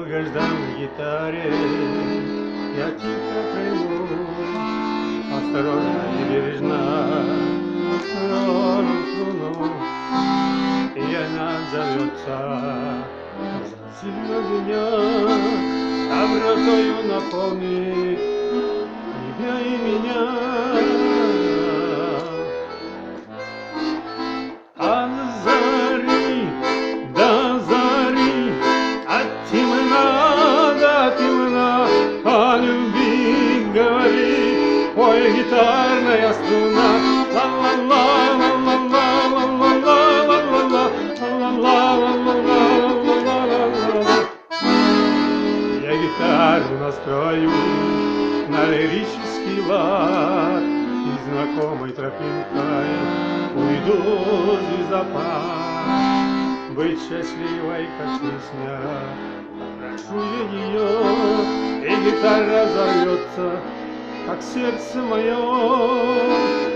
долгожданной гитаре я тихо пойму, осторожно и бережно, ровно струну, и она зовется сильно меня, добротою наполни тебя и меня. От зари до зари, от темна до темна, о любви говори, ой, гитарная струна. Я гитару настрою на лирический лад, и знакомой тропинкой уйду звездопад. Быть счастливой, как песня, попрошу я ее, и гитара взорвется, как сердце мое.